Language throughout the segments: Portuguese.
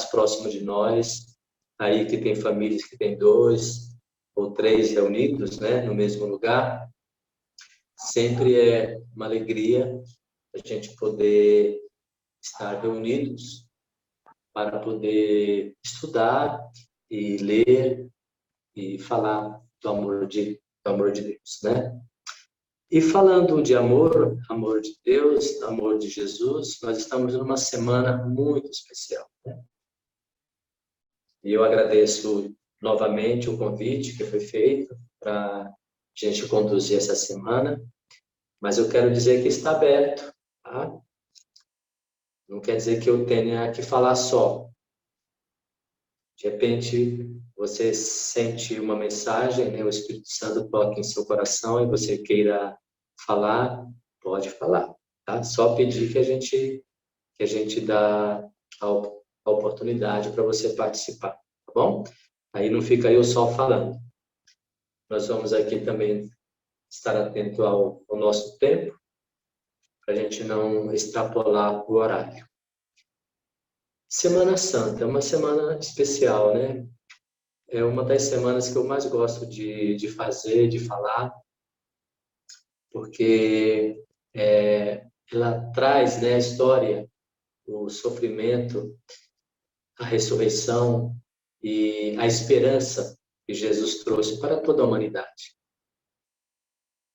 próximo de nós, aí que tem famílias que tem 2 ou 3 reunidos, né, no mesmo lugar. Sempre é uma alegria a gente poder estar reunidos para poder estudar e ler e falar do amor de Deus, né? E falando de amor de Deus, amor de Jesus, nós estamos numa semana muito especial, né? E eu agradeço novamente o convite que foi feito para a gente conduzir essa semana, mas eu quero dizer que está aberto, tá? Não quer dizer que eu tenha que falar só. De repente, você sente uma mensagem, né? O Espírito Santo toca em seu coração e você queira falar, pode falar, tá? Só pedir que a gente dá a oportunidade para você participar, tá bom? Aí não fica eu só falando. Nós vamos aqui também estar atento ao nosso tempo, para a gente não extrapolar o horário. Semana Santa é uma semana especial, né? É uma das semanas que eu mais gosto de fazer, de falar, porque ela traz, né, a história, o sofrimento, a ressurreição e a esperança que Jesus trouxe para toda a humanidade.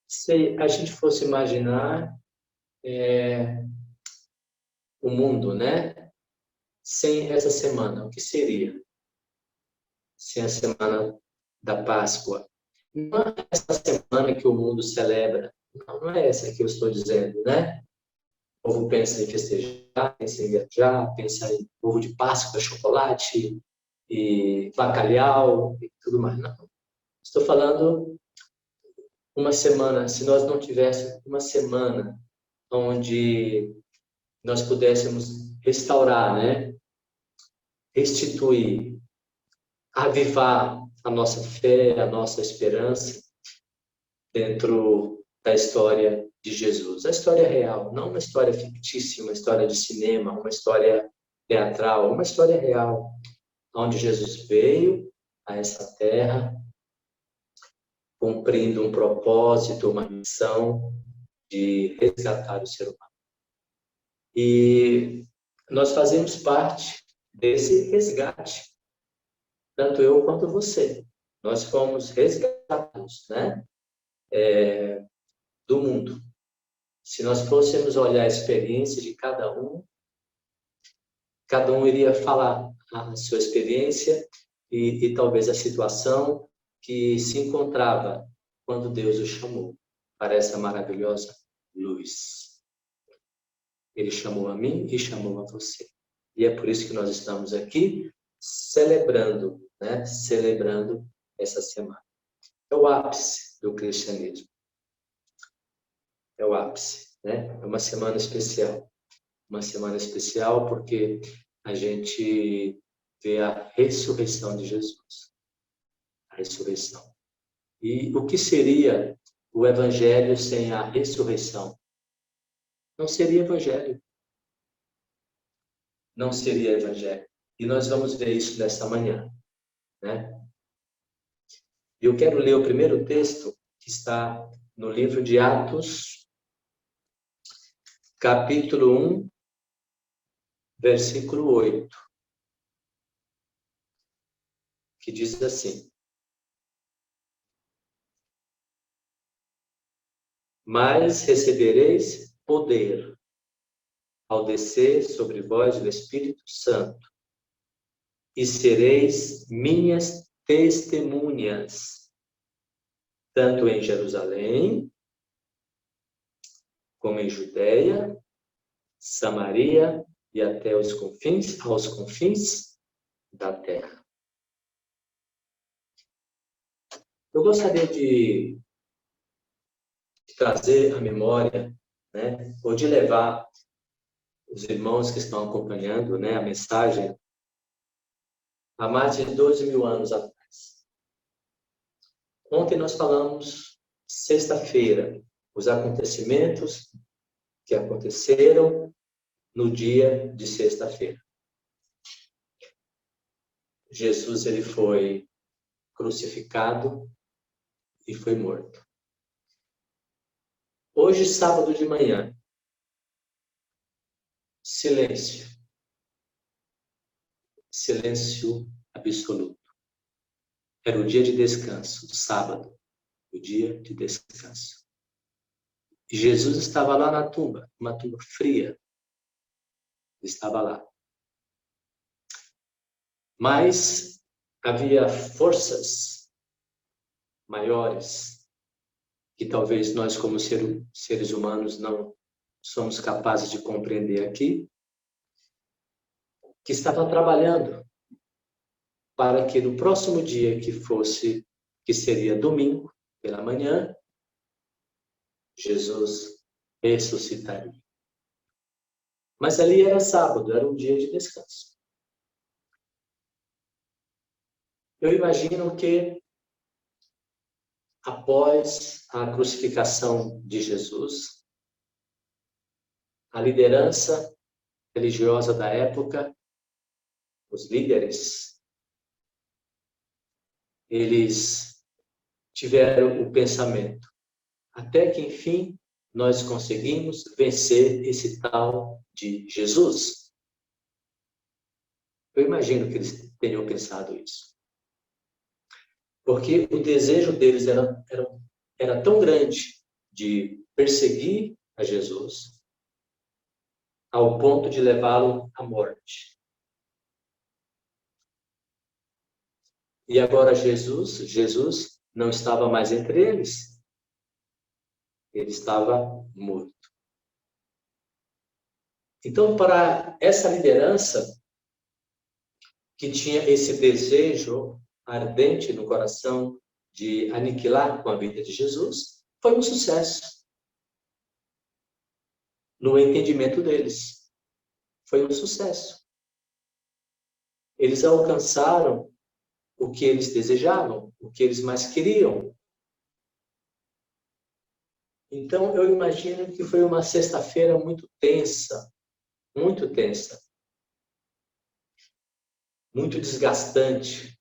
Se a gente fosse imaginar o mundo, né, sem essa semana, o que seria? Sem a semana da Páscoa. Não é essa semana que o mundo celebra. Não é essa que eu estou dizendo, né? O povo pensa em festejar, pensa em viajar, pensa em ovo de Páscoa, chocolate e bacalhau e tudo mais. Não. Estou falando uma semana, se nós não tivéssemos uma semana onde nós pudéssemos restaurar, né? Restituir, avivar a nossa fé, a nossa esperança dentro da história de Jesus. A história real, não uma história fictícia, uma história de cinema, uma história teatral, uma história real, onde Jesus veio a essa terra cumprindo um propósito, uma missão de resgatar o ser humano. E nós fazemos parte desse resgate, tanto eu quanto você. Nós fomos resgatados, né? Do mundo. Se nós fôssemos olhar a experiência de cada um iria falar a sua experiência e talvez a situação que se encontrava quando Deus o chamou para essa maravilhosa luz. Ele chamou a mim e chamou a você. E é por isso que nós estamos aqui celebrando, né? Celebrando essa semana. É o ápice do cristianismo. É o ápice, né? É uma semana especial. Uma semana especial porque a gente vê a ressurreição de Jesus. A ressurreição. E o que seria o evangelho sem a ressurreição? Não seria evangelho. Não seria evangelho. E nós vamos ver isso nessa manhã, né? E eu quero ler o primeiro texto que está no livro de Atos, capítulo 1, versículo 8, que diz assim: mas recebereis poder ao descer sobre vós o Espírito Santo, e sereis minhas testemunhas, tanto em Jerusalém, como em Judeia, Samaria e até aos confins da terra. Eu gostaria de trazer à memória, né, ou de levar os irmãos que estão acompanhando, né, a mensagem há mais de 12.000 anos atrás. Ontem nós falamos, sexta-feira, os acontecimentos que aconteceram no dia de sexta-feira. Jesus ele foi crucificado e foi morto. Hoje, sábado de manhã, silêncio. Silêncio absoluto. Era o dia de descanso, sábado, o dia de descanso. E Jesus estava lá na tumba, uma tumba fria. Ele estava lá. Mas havia forças maiores que talvez nós, como seres humanos, não somos capazes de compreender aqui, que estavam trabalhando para que no próximo dia que seria domingo, pela manhã, Jesus ressuscitaria. Mas ali era sábado, era um dia de descanso. Eu imagino que após a crucificação de Jesus, a liderança religiosa da época, os líderes, eles tiveram o pensamento: até que enfim nós conseguimos vencer esse tal de Jesus. Eu imagino que eles tenham pensado isso. Porque o desejo deles era tão grande de perseguir a Jesus, ao ponto de levá-lo à morte. E agora Jesus não estava mais entre eles. Ele estava morto. Então, para essa liderança que tinha esse desejo ardente no coração de aniquilar com a vida de Jesus, foi um sucesso. No entendimento deles, foi um sucesso. Eles alcançaram o que eles desejavam, o que eles mais queriam. Então, eu imagino que foi uma sexta-feira muito tensa, muito desgastante,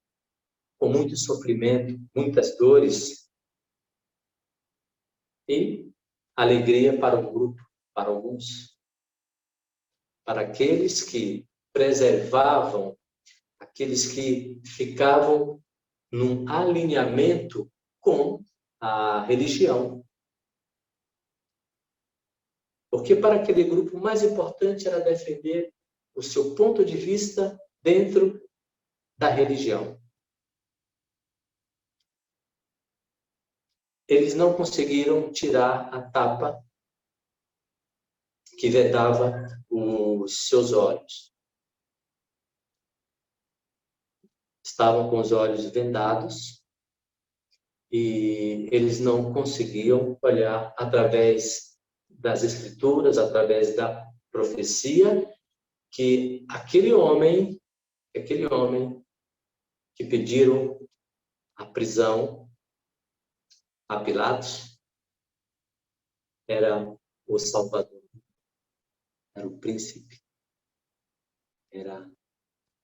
com muito sofrimento, muitas dores e alegria para o grupo, para alguns. Para aqueles que preservavam, aqueles que ficavam num alinhamento com a religião. Porque para aquele grupo, o mais importante era defender o seu ponto de vista dentro da religião. Eles não conseguiram tirar a tapa que vedava os seus olhos. Estavam com os olhos vendados e eles não conseguiam olhar através das escrituras, através da profecia, que aquele homem que pediram a prisão a Pilatos era o Salvador, era o príncipe, era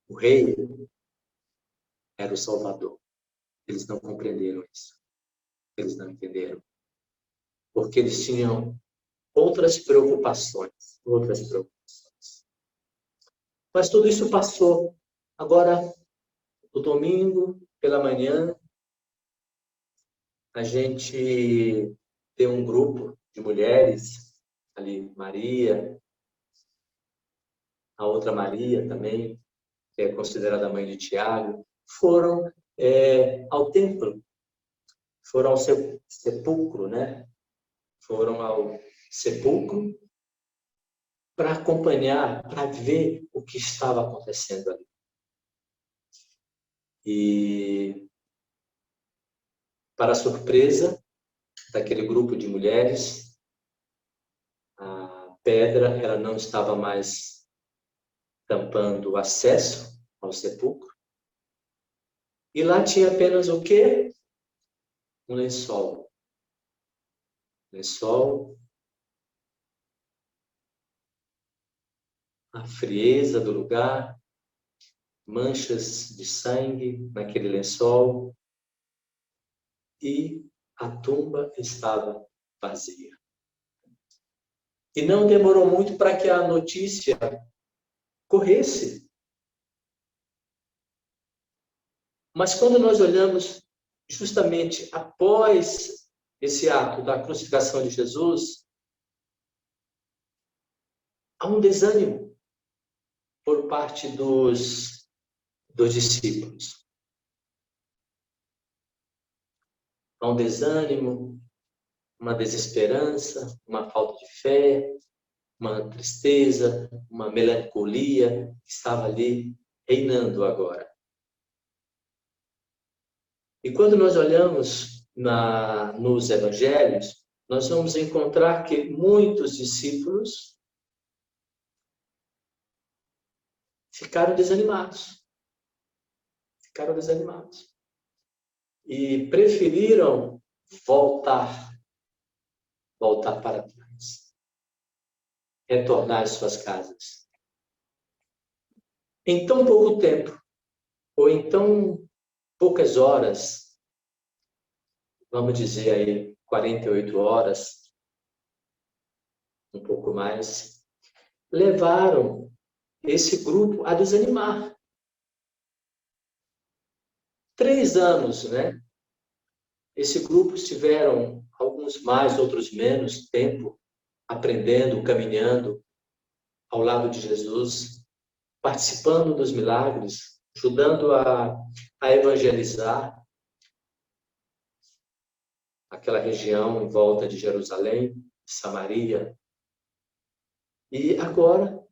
o rei, era o Salvador. Eles não compreenderam isso. Eles não entenderam. Porque eles tinham outras preocupações. Mas tudo isso passou. Agora, no domingo, pela manhã, a gente tem um grupo de mulheres, ali, Maria, a outra Maria também, que é considerada a mãe de Tiago, foram ao templo, foram ao sepulcro, né? Foram ao sepulcro para acompanhar, para ver o que estava acontecendo ali. E, para a surpresa daquele grupo de mulheres, a pedra ela não estava mais tampando o acesso ao sepulcro. E lá tinha apenas o quê? Um lençol. Lençol. A frieza do lugar. manchas de sangue naquele lençol e a tumba estava vazia. E não demorou muito para que a notícia corresse. Mas quando nós olhamos justamente após esse ato da crucificação de Jesus, há um desânimo por parte dos discípulos. Há um desânimo, uma desesperança, uma falta de fé, uma tristeza, uma melancolia que estava ali reinando agora. E quando nós olhamos nos evangelhos, nós vamos encontrar que muitos discípulos ficaram desanimados. E preferiram voltar para trás, retornar às suas casas. Em tão pouco tempo, ou em tão poucas horas, vamos dizer aí 48 horas, um pouco mais, levaram esse grupo a desanimar. 3 anos, né? Esse grupo tiveram, alguns mais, outros menos, tempo, aprendendo, caminhando ao lado de Jesus, participando dos milagres, ajudando a evangelizar aquela região em volta de Jerusalém, Samaria. E agora,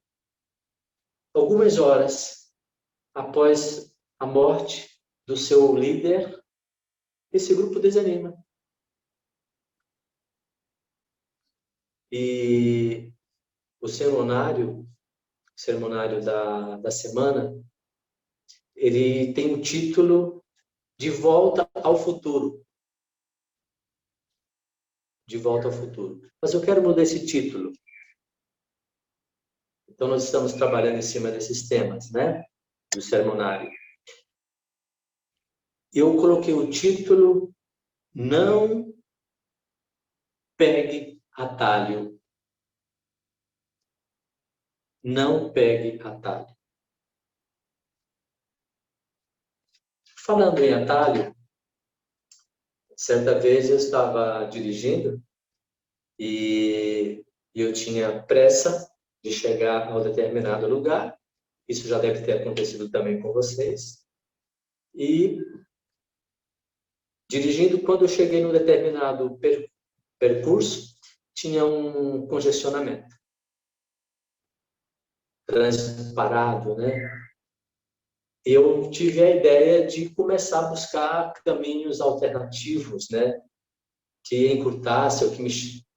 algumas horas após a morte do seu líder, esse grupo desanima. E o sermonário da semana, ele tem o título De Volta ao Futuro. De Volta ao Futuro. Mas eu quero mudar esse título. Então, nós estamos trabalhando em cima desses temas, né? Do sermonário. Eu coloquei o título Não Pegue Atalho. Não pegue atalho. Falando em atalho, certa vez eu estava dirigindo e eu tinha pressa de chegar a um determinado lugar. Isso já deve ter acontecido também com vocês. E dirigindo, quando eu cheguei num determinado percurso, tinha um congestionamento. Trânsito parado, né? Eu tive a ideia de começar a buscar caminhos alternativos, né? Que encurtasse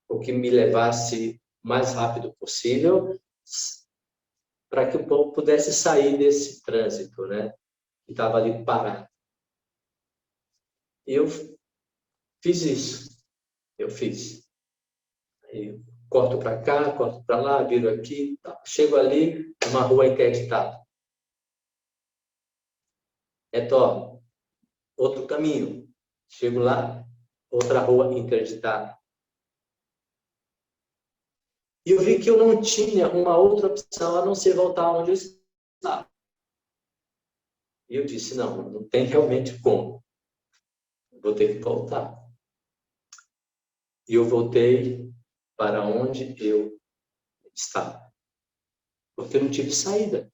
ou que me levasse o mais rápido possível para que o povo pudesse sair desse trânsito, né? Que estava ali parado. Eu fiz isso. Eu fiz. Aí, corto para cá, corto para lá, viro aqui, tá. Chego ali, uma rua interditada. Retorno. Outro caminho. Chego lá, outra rua interditada. E eu vi que eu não tinha uma outra opção a não ser voltar onde eu estava. E eu disse, não tem realmente como. Vou ter que voltar. E eu voltei para onde eu estava. Porque eu não tive saída.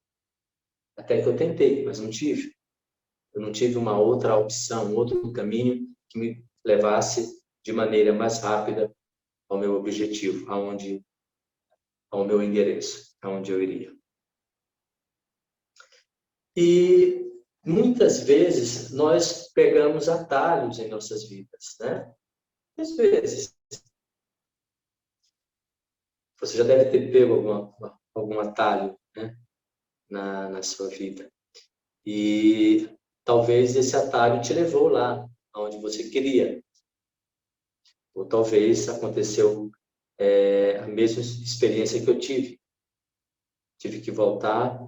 Até que eu tentei, mas não tive. Eu não tive uma outra opção, um outro caminho que me levasse de maneira mais rápida ao meu objetivo, ao meu endereço, aonde eu iria. E muitas vezes nós pegamos atalhos em nossas vidas, né? Às vezes. Você já deve ter pego algum atalho, né? na sua vida. E talvez esse atalho te levou lá, onde você queria. Ou talvez aconteceu a mesma experiência que eu tive. Tive que voltar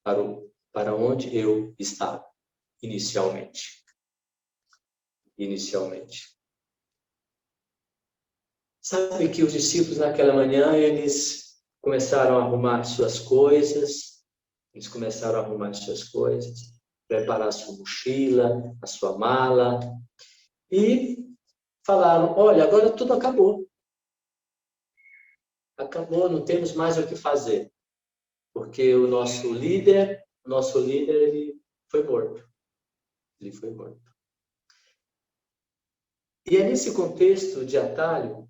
para para onde eu estava inicialmente. Sabe que os discípulos naquela manhã, eles começaram a arrumar suas coisas, preparar a sua mochila, a sua mala, e falaram, olha, agora tudo acabou. Acabou, não temos mais o que fazer. Porque o nosso líder, ele foi morto. E é nesse contexto de atalho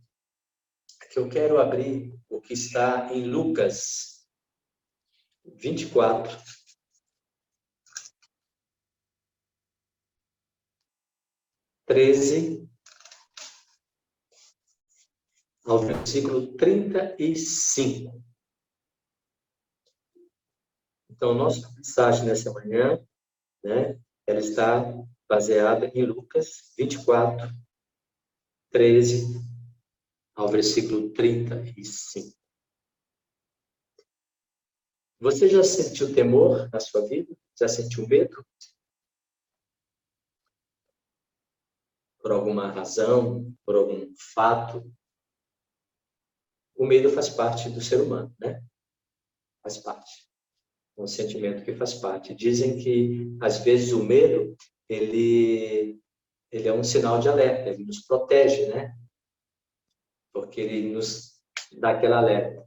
que eu quero abrir o que está em Lucas 24. Ao versículo 35. Então, nossa mensagem nessa manhã, né, ela está baseada em Lucas 24, 13 ao versículo 35. Você já sentiu temor na sua vida? Já sentiu medo? Por alguma razão, por algum fato? O medo faz parte do ser humano, né? Faz parte. É um sentimento que faz parte. Dizem que, às vezes, o medo, ele é um sinal de alerta, ele nos protege, né? Porque ele nos dá aquele alerta.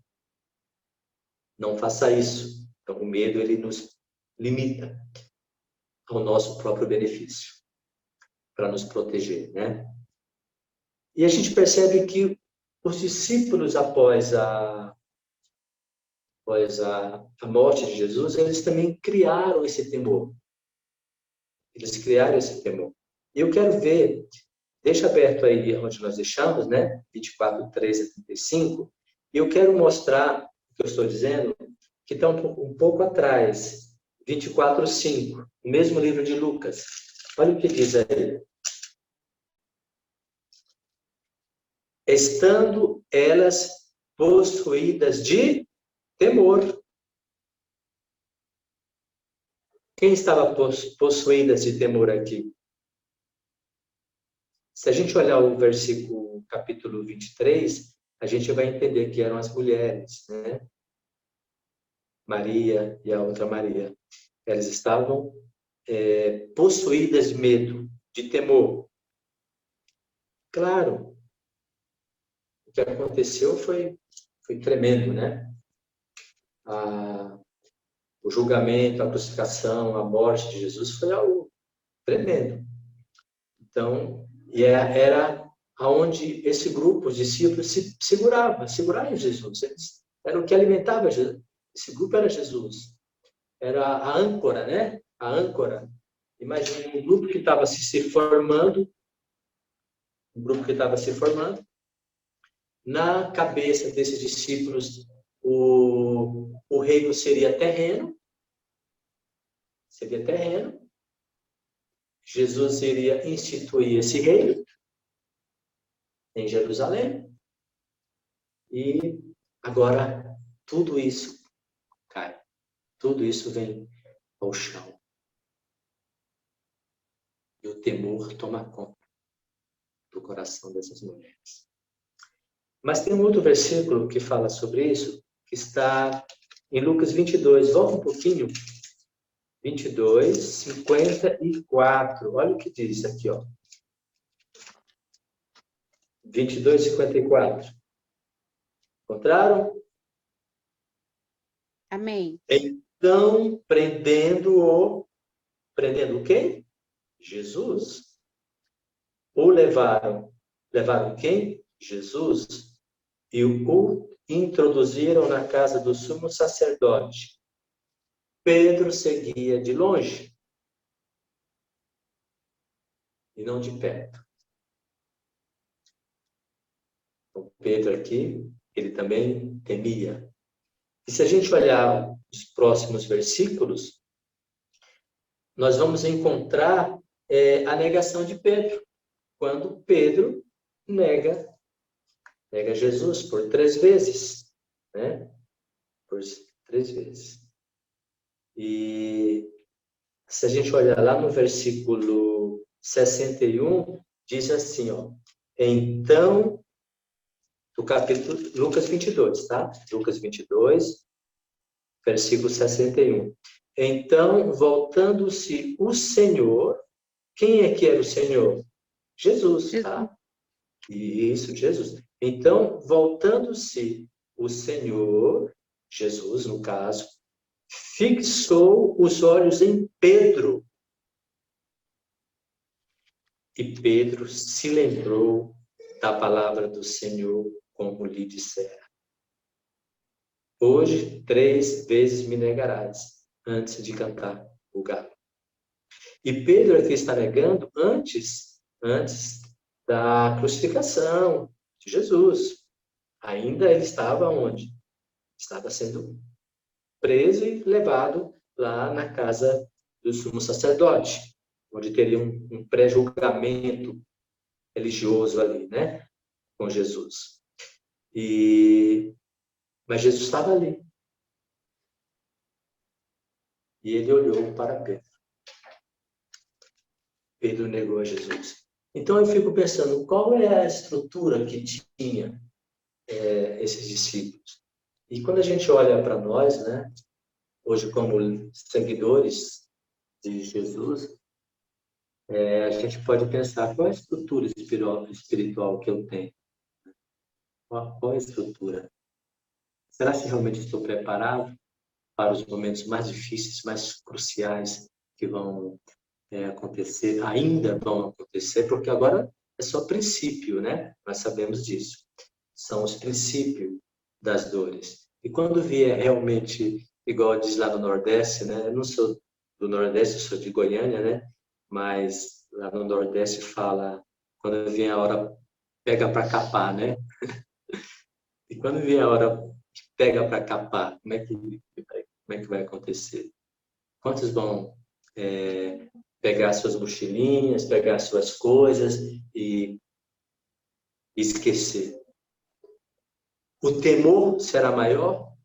Não faça isso. Então, o medo, ele nos limita ao nosso próprio benefício, para nos proteger, né? E a gente percebe que os discípulos, após a morte de Jesus, eles também criaram esse temor. E eu quero ver, deixa aberto aí onde nós deixamos, né? 24, 13 a 35. E eu quero mostrar o que eu estou dizendo, que está um pouco atrás. 24, 5. O mesmo livro de Lucas. Olha o que diz aí. Estando elas possuídas de temor. Quem estava possuídas de temor aqui? Se a gente olhar o versículo, capítulo 23, a gente vai entender que eram as mulheres, né? Maria e a outra Maria. Elas estavam possuídas de medo, de temor. Claro, o que aconteceu foi tremendo, né? O julgamento, a crucificação, a morte de Jesus foi algo tremendo. Então, era aonde esse grupo, os discípulos, se seguravam em Jesus. Era o que alimentava Jesus. Esse grupo era Jesus. Era a âncora, né? A âncora. Imagina um grupo que estava se formando, na cabeça desses discípulos, o reino seria terreno. Jesus iria instituir esse reino em Jerusalém. E agora tudo isso cai. Tudo isso vem ao chão. E o temor toma conta do coração dessas mulheres. Mas tem um outro versículo que fala sobre isso, que está em Lucas 22. Volta um pouquinho. 22, 54. Olha o que diz aqui, ó. 22, 54. Encontraram? Amém. Então, prendendo quem? Jesus. Ou levaram quem? Jesus. E o introduziram na casa do sumo sacerdote. Pedro seguia de longe e não de perto. O Pedro aqui, ele também temia. E se a gente olhar os próximos versículos, nós vamos encontrar a negação de Pedro. Quando Pedro nega Jesus por 3 vezes, né? Por 3 vezes. E se a gente olhar lá no versículo 61, diz assim, ó. Então, do capítulo Lucas 22, tá? Lucas 22, versículo 61. Então, voltando-se o Senhor, quem é que era o Senhor? Jesus, tá? Isso, Jesus. Então, voltando-se o Senhor, Jesus, no caso, fixou os olhos em Pedro. E Pedro se lembrou da palavra do Senhor, como lhe dissera. Hoje, 3 vezes me negarás, antes de cantar o galo. E Pedro aqui está negando antes da crucificação de Jesus. Ainda ele estava onde? Estava sendo preso e levado lá na casa do sumo sacerdote, onde teria um pré-julgamento religioso ali, né? Com Jesus. Mas Jesus estava ali. E ele olhou para Pedro. Pedro negou a Jesus. Então eu fico pensando, qual é a estrutura que tinha esses discípulos? E quando a gente olha para nós, né, hoje como seguidores de Jesus, a gente pode pensar qual é a estrutura espiritual que eu tenho? Qual é a estrutura? Será que realmente estou preparado para os momentos mais difíceis, mais cruciais que vão acontecer, ainda vão acontecer, porque agora é só princípio, né? Nós sabemos disso. São os princípios das dores. E quando vier realmente, igual diz lá no Nordeste, né? Eu não sou do Nordeste, eu sou de Goiânia, né? Mas lá no Nordeste fala, quando vier a hora, pega para capar, né? E quando vier a hora que pega para capar, como é que vai acontecer? Quantos vão pegar suas mochilinhas, pegar suas coisas e esquecer? O temor será maior?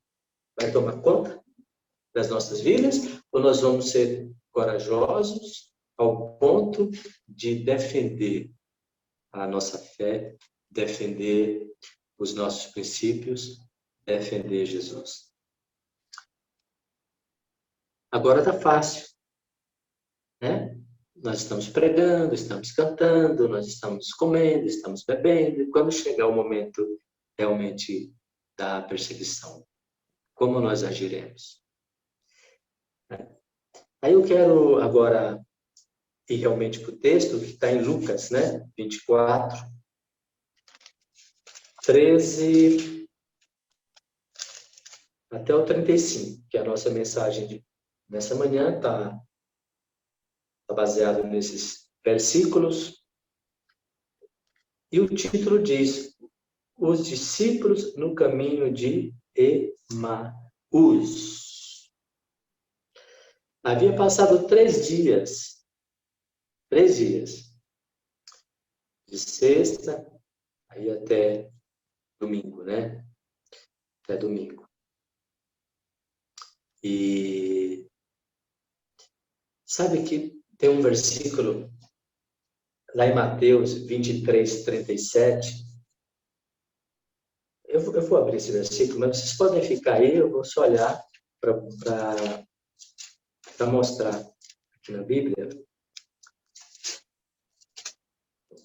Vai tomar conta das nossas vidas? Ou nós vamos ser corajosos ao ponto de defender a nossa fé, defender os nossos princípios, defender Jesus? Agora está fácil, né? Nós estamos pregando, estamos cantando, nós estamos comendo, estamos bebendo. E quando chegar o momento realmente da perseguição, como nós agiremos? Aí eu quero agora ir realmente para o texto que está em Lucas, né? 24, 13 até o 35, que é a nossa mensagem nessa manhã está baseada nesses versículos. E o título diz: Os discípulos no caminho de Emaús. Havia passado 3 dias, de sexta aí até domingo, né? Até domingo. E sabe que tem um versículo lá em Mateus 23, 37. Eu vou abrir esse versículo, mas vocês podem ficar aí, eu vou só olhar para mostrar aqui na Bíblia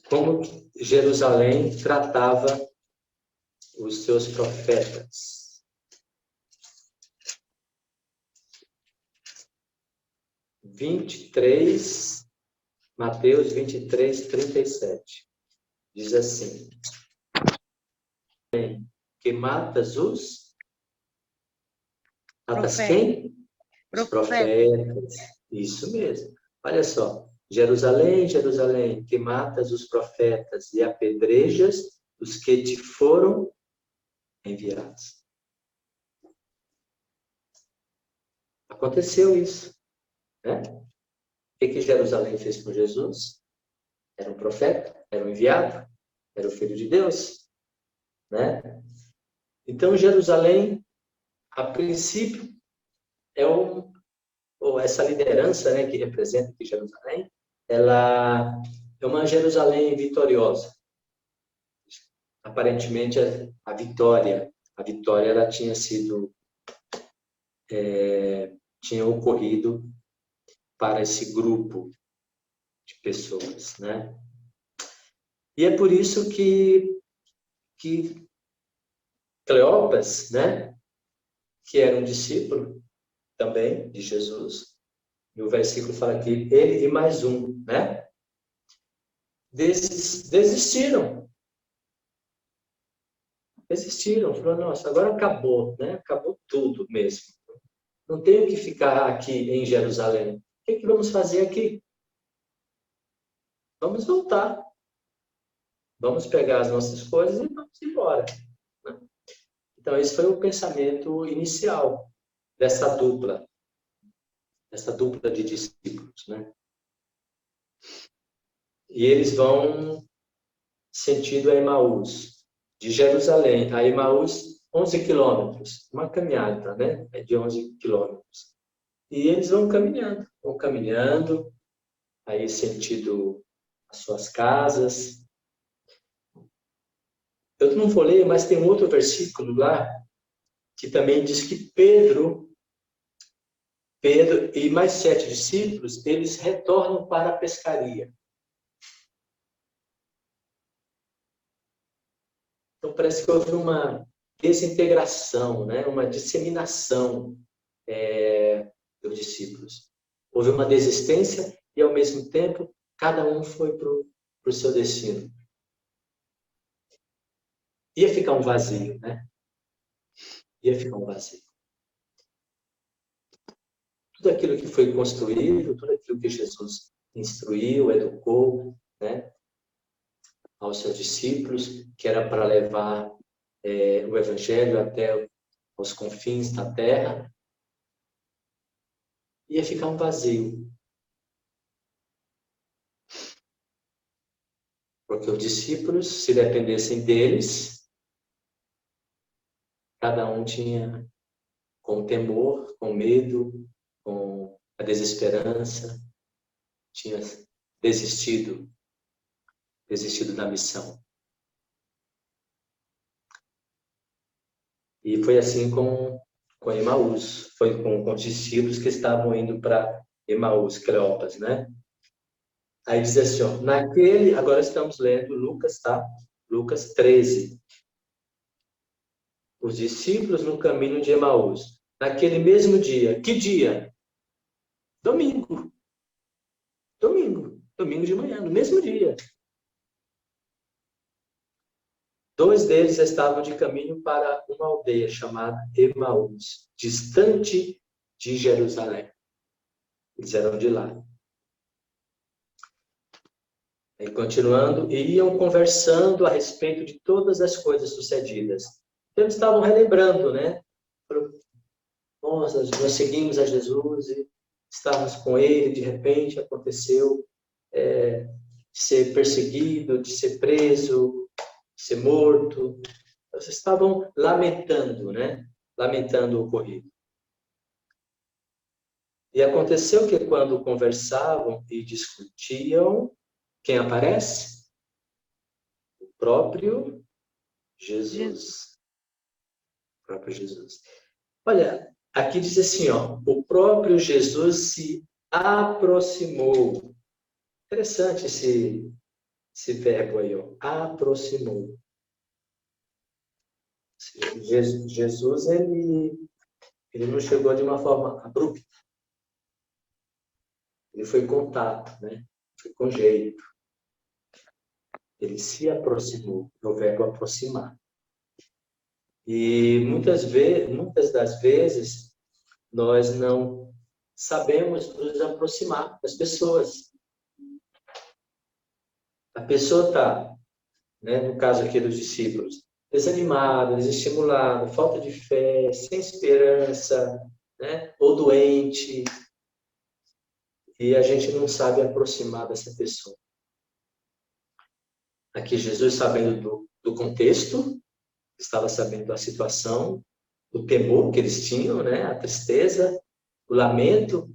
como Jerusalém tratava os seus profetas. 23, Mateus 23, 37. Diz assim: que matas os... Matas quem? Os profetas. Isso mesmo. Olha só. Jerusalém, Jerusalém, que matas os profetas e apedrejas os que te foram enviados. Aconteceu isso, né? O que Jerusalém fez com Jesus? Era um profeta, era um enviado, era o Filho de Deus, né? Então, Jerusalém, a princípio, é um ou essa liderança, né, que representa aqui Jerusalém, ela é uma Jerusalém vitoriosa. Aparentemente, a vitória ela tinha sido, tinha ocorrido para esse grupo de pessoas, né? E é por isso que Cleopas, né, que era um discípulo também de Jesus, e o versículo fala aqui, ele e mais um, né, desistiram, falaram, nossa, agora acabou, né, acabou tudo mesmo, não tenho que ficar aqui em Jerusalém, o que vamos fazer aqui? Vamos voltar, vamos pegar as nossas coisas e vamos embora. Então, esse foi o pensamento inicial dessa dupla de discípulos, né? E eles vão sentido a Emaús, de Jerusalém a Emaús, 11 quilômetros, uma caminhada, né? É de 11 quilômetros. E eles vão caminhando, aí sentido as suas casas. Eu não vou ler, mas tem um outro versículo lá, que também diz que Pedro e mais 7 discípulos, eles retornam para a pescaria. Então, parece que houve uma desintegração, né? Uma disseminação dos discípulos. Houve uma desistência e, ao mesmo tempo, cada um foi para o seu destino. Ia ficar um vazio, né? Ia ficar um vazio. Tudo aquilo que foi construído, tudo aquilo que Jesus instruiu, educou, né, aos seus discípulos, que era para levar o Evangelho até os confins da terra, ia ficar um vazio. Porque os discípulos, se dependessem deles, cada um tinha com temor, com medo, com a desesperança, tinha desistido da missão. E foi assim com Emaús, foi com os discípulos que estavam indo para Emaús, Cleopas, né? Aí diz assim, ó, agora estamos lendo Lucas, tá? Lucas 13. Os discípulos no caminho de Emaús. Naquele mesmo dia. Que dia? Domingo. Domingo de manhã, no mesmo dia. 2 deles estavam de caminho para uma aldeia chamada Emaús, distante de Jerusalém. Eles eram de lá. E continuando, iam conversando a respeito de todas as coisas sucedidas. Então, eles estavam relembrando, né? Nós seguimos a Jesus e estávamos com ele, de repente aconteceu de ser perseguido, de ser preso, de ser morto. Eles estavam lamentando, né? Lamentando o ocorrido. E aconteceu que quando conversavam e discutiam, quem aparece? O próprio Jesus. O próprio Jesus. Olha, aqui diz assim, ó, o próprio Jesus se aproximou. Interessante esse verbo aí, ó, aproximou. Jesus, ele não chegou de uma forma abrupta. Ele foi contato, né? Foi com jeito. Ele se aproximou, é o verbo aproximar. E muitas das vezes, nós não sabemos nos aproximar das pessoas. A pessoa está, né, no caso aqui dos discípulos, desanimada, desestimulada, falta de fé, sem esperança, né, ou doente, e a gente não sabe aproximar dessa pessoa. Aqui Jesus, sabendo do contexto, estava sabendo da situação, o temor que eles tinham, né, a tristeza, o lamento,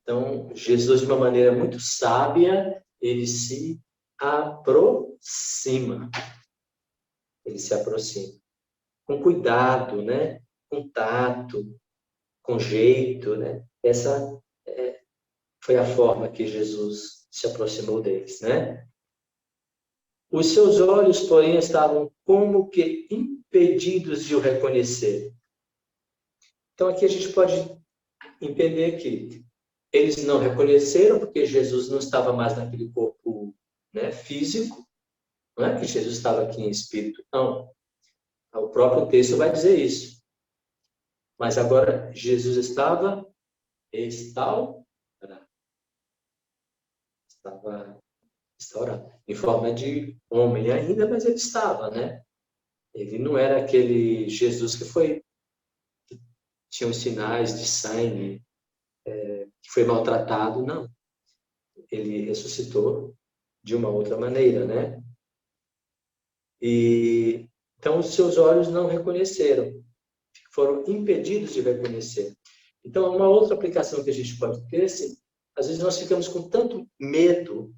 Então, Jesus, de uma maneira muito sábia, ele se aproxima. Ele se aproxima. Com cuidado, né? Com tato, com jeito, né? Essa foi a forma que Jesus se aproximou deles, né? Os seus olhos, porém, estavam como que impedidos de o reconhecer. Então, aqui a gente pode entender que eles não reconheceram, porque Jesus não estava mais naquele corpo, né, físico, não é que Jesus estava aqui em espírito, não. O próprio texto vai dizer isso. Mas agora, Jesus estava instaurado. Estava instaurado. Em forma de homem ainda, mas ele estava, né? Ele não era aquele Jesus que tinha os sinais de sangue, que foi maltratado, não. Ele ressuscitou de uma outra maneira, né? E então os seus olhos não reconheceram, foram impedidos de reconhecer. Então, uma outra aplicação que a gente pode ter, assim, às vezes nós ficamos com tanto medo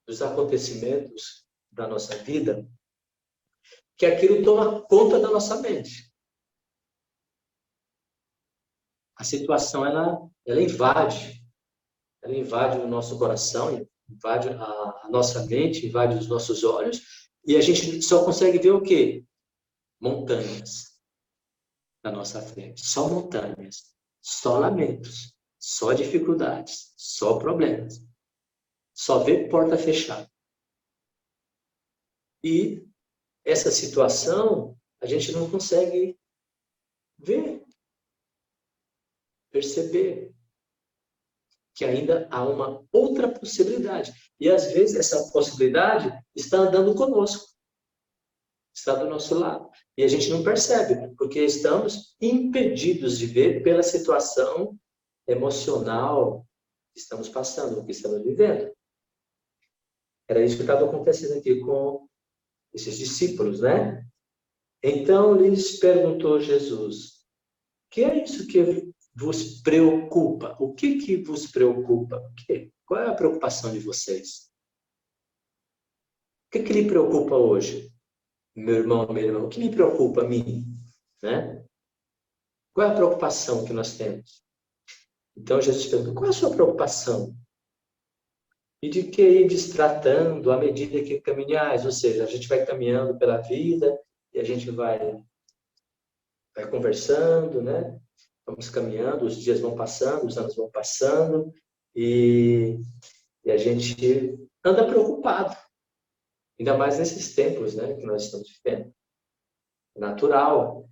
dos acontecimentos da nossa vida, que aquilo toma conta da nossa mente. A situação, ela invade o nosso coração, invade a nossa mente, invade os nossos olhos, e a gente só consegue ver o quê? Montanhas na nossa frente, só montanhas, só lamentos, só dificuldades, só problemas, só vê porta fechada. E essa situação a gente não consegue ver, perceber que ainda há uma outra possibilidade. E às vezes essa possibilidade está andando conosco, está do nosso lado. E a gente não percebe, porque estamos impedidos de ver pela situação emocional que estamos passando, que estamos vivendo. Era isso que estava acontecendo aqui com esses discípulos, né? Então lhes perguntou Jesus: que é isso que vos preocupa? O que vos preocupa? Qual é a preocupação de vocês? O que lhe preocupa hoje? Meu irmão, minha irmã, o que me preocupa a mim? Né? Qual é a preocupação que nós temos? Então Jesus perguntou: qual é a sua preocupação? E de que ir destratando à medida que caminhais, ou seja, a gente vai caminhando pela vida e a gente vai conversando, né? Vamos caminhando, os dias vão passando, os anos vão passando e a gente anda preocupado, ainda mais nesses tempos, né, que nós estamos vivendo. É natural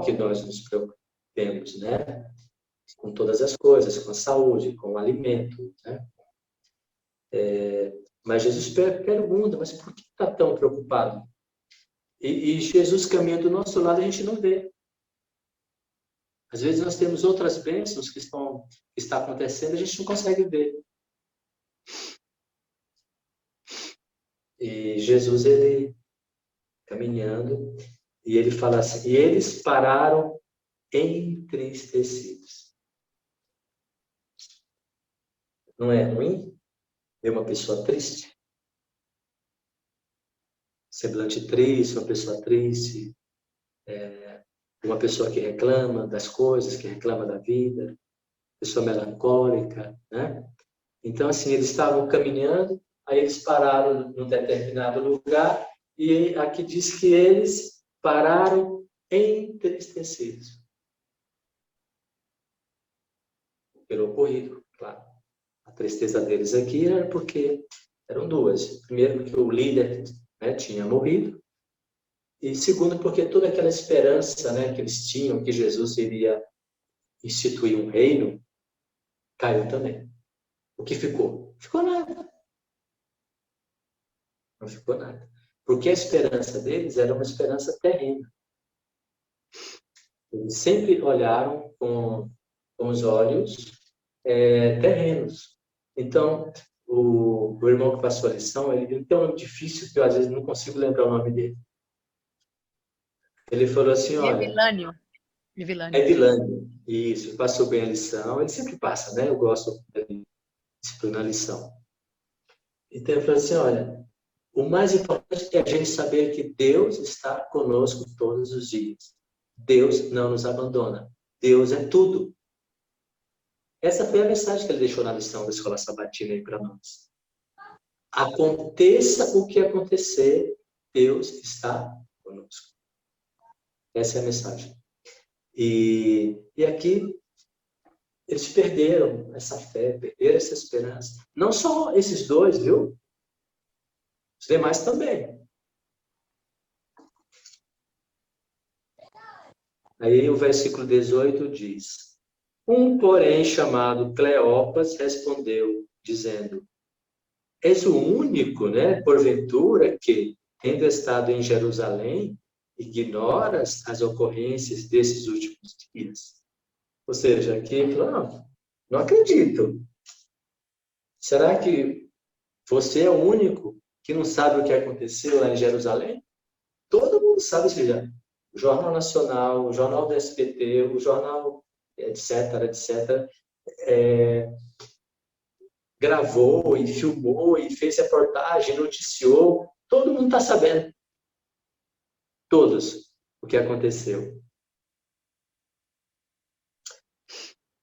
que nós nos preocupemos, né? Com todas as coisas, com a saúde, com o alimento, né? Mas Jesus pergunta: mas por que está tão preocupado? E Jesus caminhando do nosso lado, a gente não vê. Às vezes nós temos outras bênçãos que está acontecendo, a gente não consegue ver. E Jesus, ele caminhando, e ele fala assim: e eles pararam entristecidos. Não é ruim ver uma pessoa triste? Semblante triste, uma pessoa triste, uma pessoa que reclama das coisas, que reclama da vida, pessoa melancólica, né? Então, assim, eles estavam caminhando, aí eles pararam num determinado lugar, e aqui diz que eles pararam entristecidos pelo ocorrido, claro. A tristeza deles aqui era porque eram duas. Primeiro, porque o líder, né, tinha morrido, e segundo, porque toda aquela esperança, né, que eles tinham que Jesus iria instituir um reino, caiu também. O que ficou? Ficou nada. Não ficou nada. Porque a esperança deles era uma esperança terrena. Eles sempre olharam com os olhos terrenos. Então, o irmão que passou a lição, ele tem um nome difícil que eu às vezes não consigo lembrar o nome dele. Ele falou assim: olha, Evilânio. Evilândia. Evilândia. Isso, passou bem a lição. Ele sempre passa, né? Eu gosto de disciplinar a lição. Então, eu falei assim, olha, o mais importante é a gente saber que Deus está conosco todos os dias. Deus não nos abandona. Deus é tudo. Essa foi a mensagem que ele deixou na lição da Escola Sabatina aí para nós. Aconteça o que acontecer, Deus está conosco. Essa é a mensagem. E aqui, eles perderam essa fé, perderam essa esperança. Não só esses dois, viu? Os demais também. Aí o versículo 18 diz: Um, porém, chamado Cleopas, respondeu, dizendo: És o único, né, porventura, que, tendo estado em Jerusalém, ignoras as ocorrências desses últimos dias? Ou seja, aqui ele falou, não acredito. Será que você é o único que não sabe o que aconteceu lá em Jerusalém? Todo mundo sabe, seja, o Jornal Nacional, o Jornal do SBT, o Jornal, etc., gravou e filmou e fez reportagem, noticiou. Todo mundo está sabendo. Todos o que aconteceu.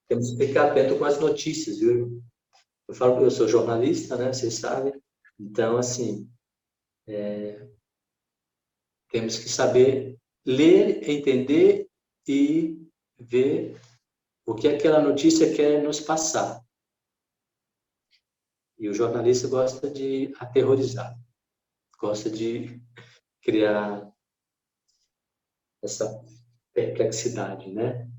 Temos que ficar atento com as notícias, viu? Eu falo que eu sou jornalista, né? Vocês sabem. Então, assim, temos que saber ler, entender e ver o que aquela notícia quer nos passar. E o jornalista gosta de aterrorizar, gosta de criar essa perplexidade, né?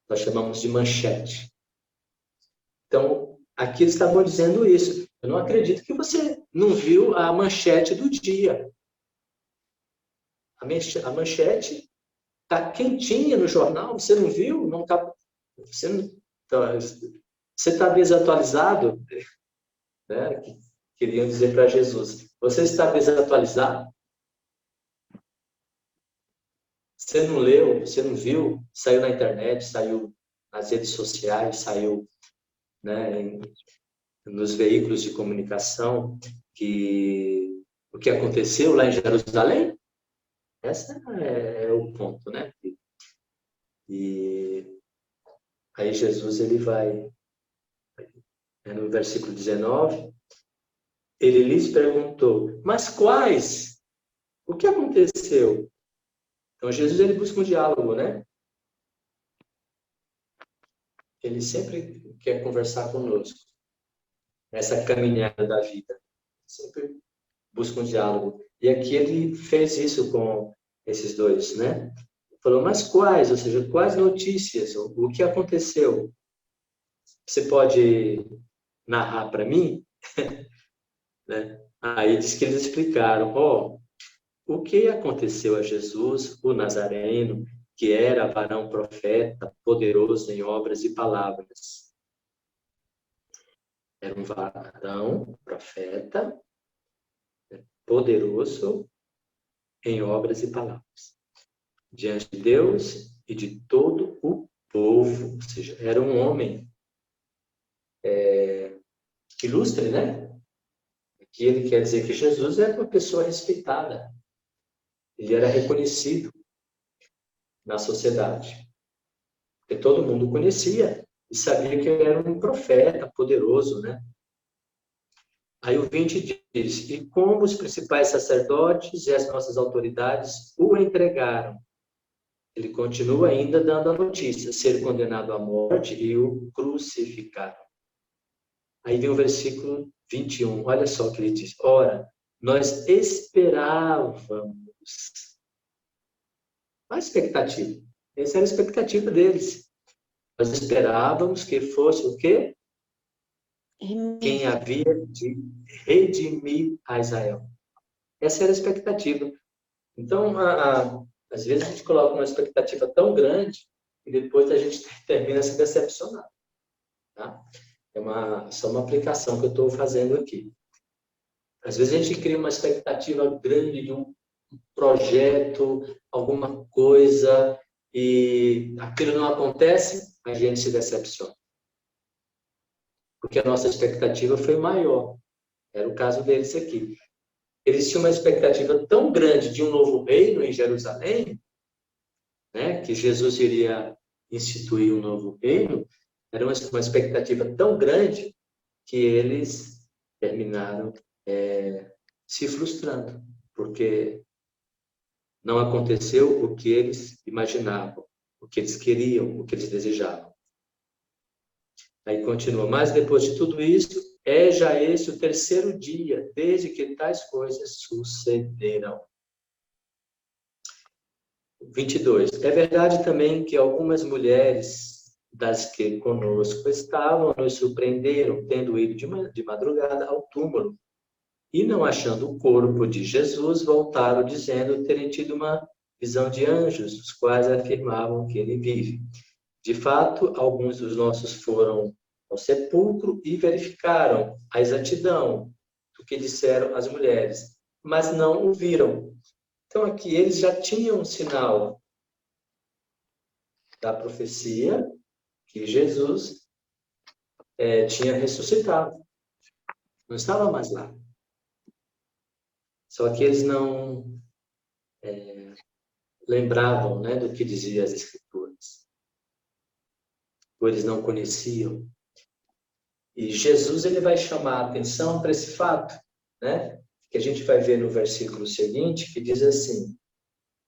Nós chamamos de manchete. Então, aqui eles estavam dizendo isso. Eu não acredito que você não viu a manchete do dia. A manchete está quentinha no jornal, você não viu? Não tá, você está desatualizado? Né? Queriam dizer para Jesus, você está desatualizado? Você não leu, você não viu? Saiu na internet, saiu nas redes sociais, saiu, né, nos veículos de comunicação o que aconteceu lá em Jerusalém? Esse é o ponto, né? E aí Jesus, ele vai, no versículo 19, ele lhes perguntou, mas quais? O que aconteceu? Então, Jesus, ele busca um diálogo, né? Ele sempre quer conversar conosco, nessa caminhada da vida. Sempre busca um diálogo. E aqui ele fez isso com esses dois, né? Falou, mas quais? Ou seja, quais notícias? O que aconteceu? Você pode narrar para mim? Né? Aí diz que eles explicaram, o que aconteceu a Jesus, o Nazareno, que era varão profeta, poderoso em obras e palavras. Era um varão profeta, poderoso em obras e palavras. Diante de Deus e de todo o povo. Ou seja, era um homem ilustre, né? Aqui ele quer dizer que Jesus era uma pessoa respeitada. Ele era reconhecido na sociedade. Porque todo mundo conhecia e sabia que ele era um profeta poderoso, né? Aí o 20 diz, e como os principais sacerdotes e as nossas autoridades o entregaram, ele continua ainda dando a notícia, ser condenado à morte e o crucificaram. Aí vem o versículo 21, olha só o que ele diz. Ora, nós esperávamos a expectativa. Essa era a expectativa deles. Nós esperávamos que fosse o quê? Quem havia de redimir a Israel. Essa era a expectativa. Então, às vezes a gente coloca uma expectativa tão grande e depois a gente termina se decepcionando. Tá? É só uma aplicação que eu estou fazendo aqui. Às vezes a gente cria uma expectativa grande de um projeto, alguma coisa, e aquilo não acontece, a gente se decepciona. Porque a nossa expectativa foi maior. Era o caso deles aqui. Eles tinham uma expectativa tão grande de um novo reino em Jerusalém, né, que Jesus iria instituir um novo reino, era uma expectativa tão grande que eles terminaram se frustrando, porque não aconteceu o que eles imaginavam, o que eles queriam, o que eles desejavam. Aí continua, mas depois de tudo isso, é já esse o terceiro dia, desde que tais coisas sucederam. 22. É verdade também que algumas mulheres das que conosco estavam nos surpreenderam, tendo ido de madrugada ao túmulo, e não achando o corpo de Jesus, voltaram dizendo terem tido uma visão de anjos, os quais afirmavam que ele vive. De fato, alguns dos nossos foram ao sepulcro e verificaram a exatidão do que disseram as mulheres, mas não o viram. Então, aqui eles já tinham um sinal da profecia que Jesus tinha ressuscitado. Não estava mais lá. Só que eles não lembravam, né, do que diziam as Escrituras. Ou eles não conheciam. E Jesus ele vai chamar a atenção para esse fato, né? Que a gente vai ver no versículo seguinte, que diz assim: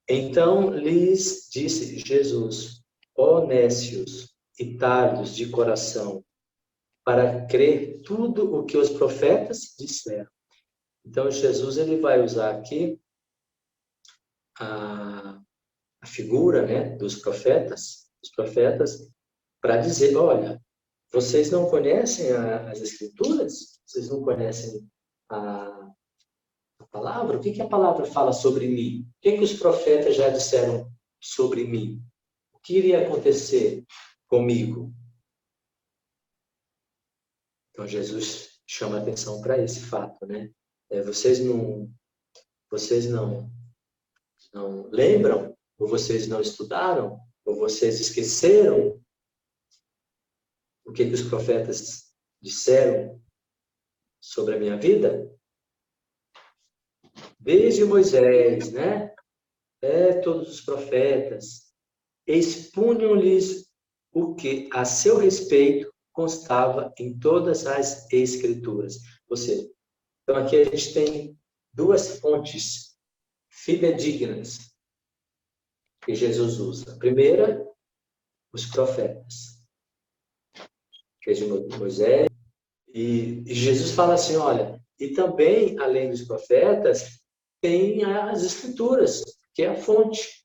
Então lhes disse Jesus, ó nécios e tardos de coração, para crer tudo o que os profetas disseram. Então Jesus ele vai usar aqui a figura, né, dos profetas, para dizer, olha, vocês não conhecem as Escrituras? Vocês não conhecem a palavra? O que a palavra fala sobre mim? O que os profetas já disseram sobre mim? O que iria acontecer comigo? Então, Jesus chama atenção para esse fato, né? Vocês não lembram? Ou vocês não estudaram? Ou vocês esqueceram o que os profetas disseram sobre a minha vida? Desde Moisés, né? Todos os profetas expunham-lhes o que a seu respeito constava em todas as Escrituras. Ou seja, então aqui a gente tem duas fontes fidedignas que Jesus usa. A primeira, os profetas, que é de Moisés, e Jesus fala assim, olha, e também, além dos profetas, tem as Escrituras, que é a fonte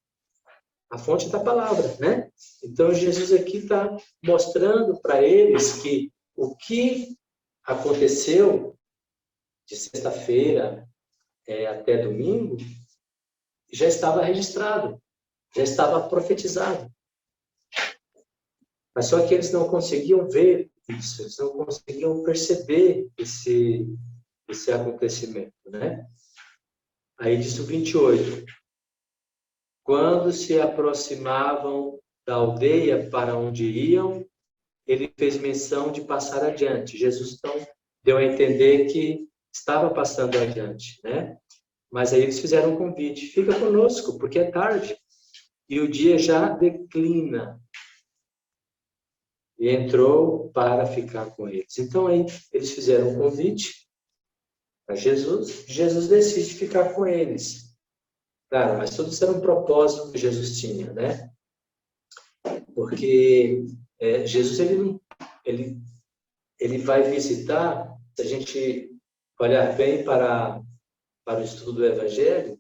da palavra, né? Então, Jesus aqui está mostrando para eles que o que aconteceu de sexta-feira até domingo já estava registrado, já estava profetizado. Mas só que eles não conseguiam ver isso, eles não conseguiam perceber esse acontecimento, né? Aí diz o 28. Quando se aproximavam da aldeia para onde iam, ele fez menção de passar adiante. Jesus, então, deu a entender que estava passando adiante, né? Mas aí eles fizeram um convite. Fica conosco, porque é tarde. E o dia já declina. E entrou para ficar com eles. Então, aí, eles fizeram um convite a Jesus. Jesus decide ficar com eles. Claro, mas tudo isso era um propósito que Jesus tinha, né? Porque Jesus, ele vai visitar, se a gente olhar bem para o estudo do Evangelho,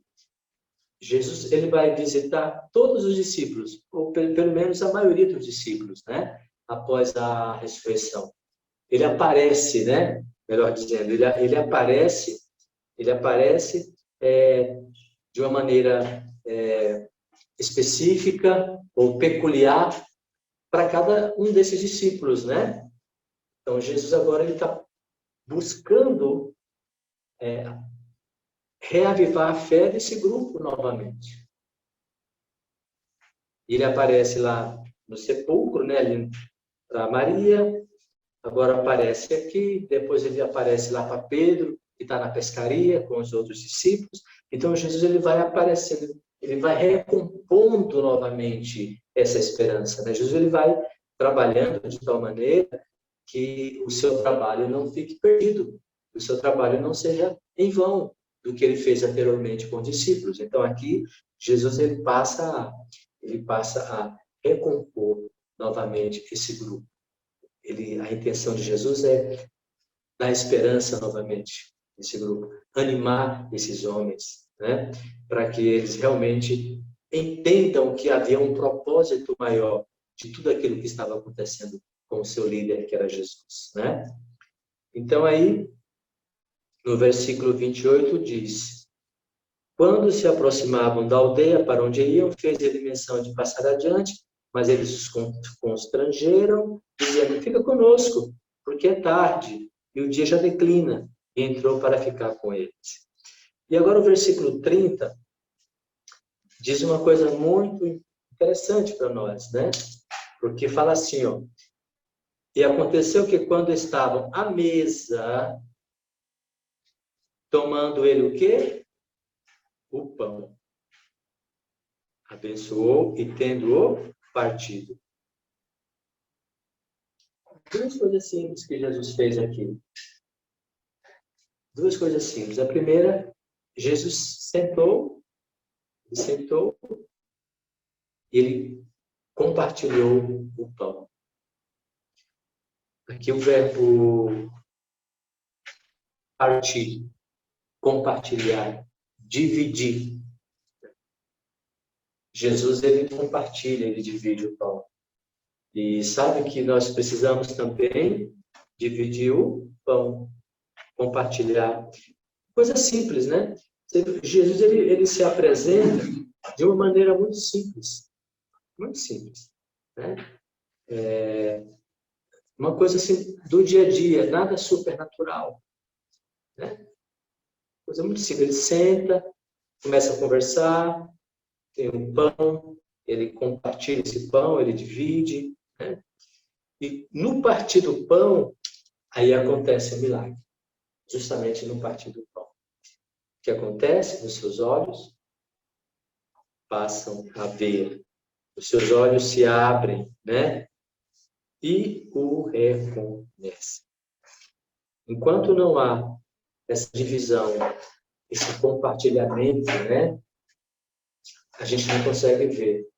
Jesus ele vai visitar todos os discípulos, ou pelo menos a maioria dos discípulos, né? Após a ressurreição. Ele aparece, né? Melhor dizendo, ele aparece de uma maneira específica ou peculiar para cada um desses discípulos, né? Então, Jesus agora ele está buscando reavivar a fé desse grupo novamente. Ele aparece lá no sepulcro, né, ali para Maria, agora aparece aqui, depois ele aparece lá para Pedro, que está na pescaria com os outros discípulos. Então, Jesus ele vai aparecendo, ele vai recompondo novamente essa esperança, né? Jesus ele vai trabalhando de tal maneira que o seu trabalho não fique perdido, que o seu trabalho não seja em vão do que ele fez anteriormente com os discípulos. Então, aqui, Jesus ele passa a recompor novamente esse grupo. A intenção de Jesus é dar esperança novamente nesse grupo, animar esses homens, né? Para que eles realmente entendam que havia um propósito maior de tudo aquilo que estava acontecendo com o seu líder, que era Jesus, né? Então, aí, no versículo 28, diz: quando se aproximavam da aldeia para onde iam, fez ele menção de passar adiante, mas eles os constrangeram, dizendo: fica conosco, porque é tarde, e o dia já declina, e entrou para ficar com eles. E agora o versículo 30 diz uma coisa muito interessante para nós, né? Porque fala assim, ó: e aconteceu que quando estavam à mesa, tomando ele o quê? O pão. Abençoou e tendo-o partido. Duas coisas simples que Jesus fez aqui. Duas coisas simples. A primeira, Jesus sentou e ele compartilhou o pão. Aqui o verbo partir, compartilhar, dividir. Jesus, ele compartilha, ele divide o pão. E sabe que nós precisamos também dividir o pão, compartilhar. Coisa simples, né? Jesus, ele se apresenta de uma maneira muito simples. Muito simples, né? Uma coisa assim do dia a dia, nada supernatural, né? Coisa muito simples. Ele senta, começa a conversar, tem um pão, ele compartilha esse pão, ele divide, né? E no partir do pão, aí acontece o milagre. Justamente no partir do pão. O que acontece? Os seus olhos passam a ver. Os seus olhos se abrem, né? E o reconhecem. Enquanto não há essa divisão, esse compartilhamento, né? A gente não consegue ver.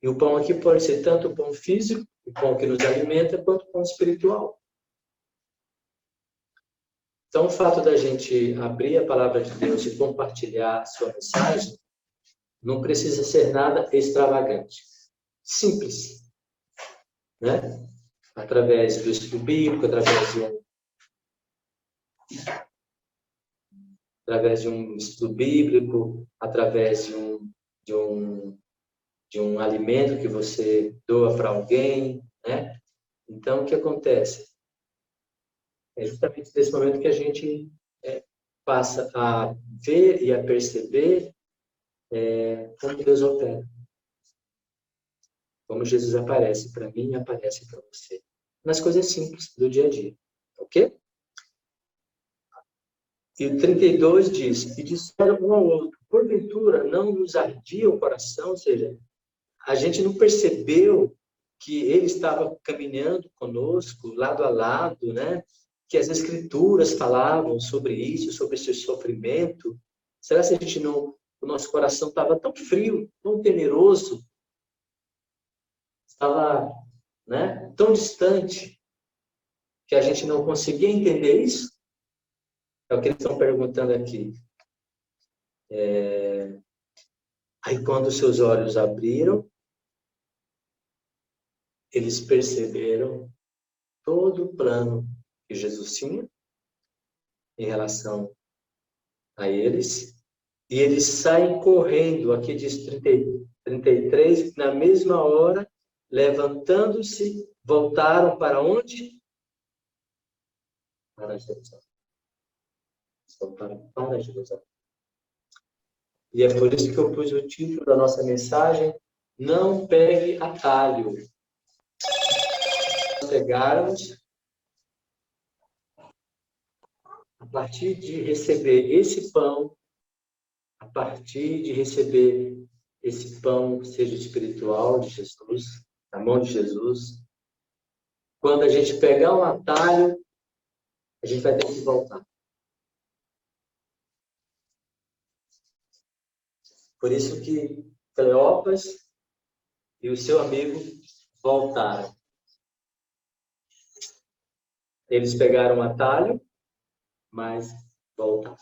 E o pão aqui pode ser tanto o pão físico, o pão que nos alimenta, quanto o pão espiritual. Então, o fato da gente abrir a palavra de Deus e compartilhar a sua mensagem não precisa ser nada extravagante. Simples, né? Através do estudo bíblico, através de um estudo bíblico, através de um alimento que você doa para alguém, né? Então, o que acontece? É justamente nesse momento que a gente passa a ver e a perceber como Deus opera. Como Jesus aparece para mim e aparece para você. Nas coisas simples do dia a dia. Ok? E o 32 diz: e disseram um ao outro: porventura não nos ardia o coração? Ou seja, a gente não percebeu que ele estava caminhando conosco, lado a lado, né? Que as escrituras falavam sobre isso, sobre esse sofrimento. Será que a gente não, o nosso coração estava tão frio, tão temeroso, estava, né, tão distante, que a gente não conseguia entender isso? É o que eles estão perguntando aqui. Aí, quando seus olhos abriram, eles perceberam todo o plano que Jesus tinha em relação a eles, e eles saem correndo, aqui diz 33, na mesma hora, levantando-se, voltaram para onde? Para Jerusalém. Voltaram para Jerusalém. E é por isso que eu pus o título da nossa mensagem, Não Pegue Atalho. Nós pegarmos, a partir de receber esse pão, a partir de receber esse pão, seja espiritual de Jesus, na mão de Jesus, quando a gente pegar um atalho, a gente vai ter que voltar. Por isso que Cleopas e o seu amigo voltaram. Eles pegaram um atalho, mas voltaram.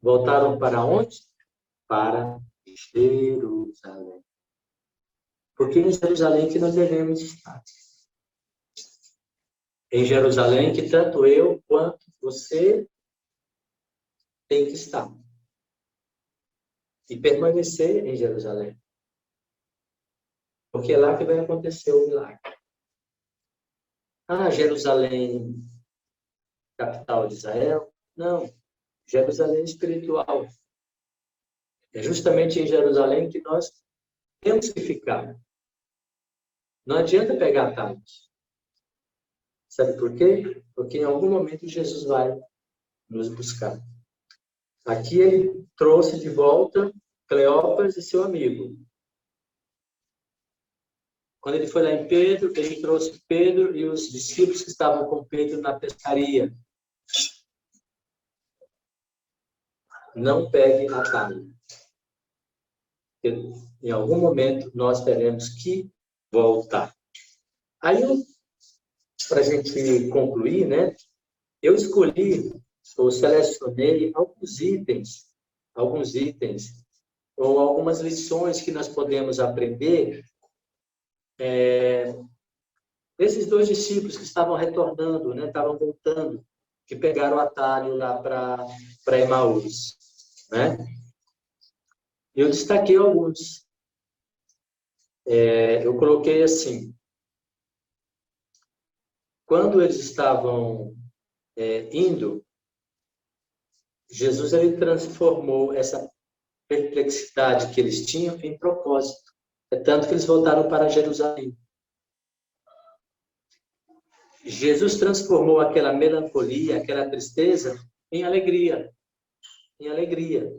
Voltaram para onde? Para Jerusalém. Porque em Jerusalém que nós devemos estar. Em Jerusalém que tanto eu quanto você tem que estar. E permanecer em Jerusalém. Porque é lá que vai acontecer o milagre. Ah, Jerusalém, capital de Israel? Não. Jerusalém espiritual. É justamente em Jerusalém que nós temos que ficar. Não adianta pegar atalhos. Sabe por quê? Porque em algum momento Jesus vai nos buscar. Aqui ele trouxe de volta Cleopas e seu amigo. Quando ele foi lá em Pedro, ele trouxe Pedro e os discípulos que estavam com Pedro na pescaria. Não pegue atalho. Em algum momento nós teremos que voltar. Aí, para a gente concluir, né? Eu escolhi, ou selecionei alguns itens, ou algumas lições que nós podemos aprender desses dois discípulos que estavam retornando, né? Estavam voltando, que pegaram o atalho lá para Emaús, né? Eu destaquei alguns. Eu coloquei assim, quando eles estavam indo, Jesus ele transformou essa perplexidade que eles tinham em propósito. É tanto que eles voltaram para Jerusalém. Jesus transformou aquela melancolia, aquela tristeza em alegria. Em alegria.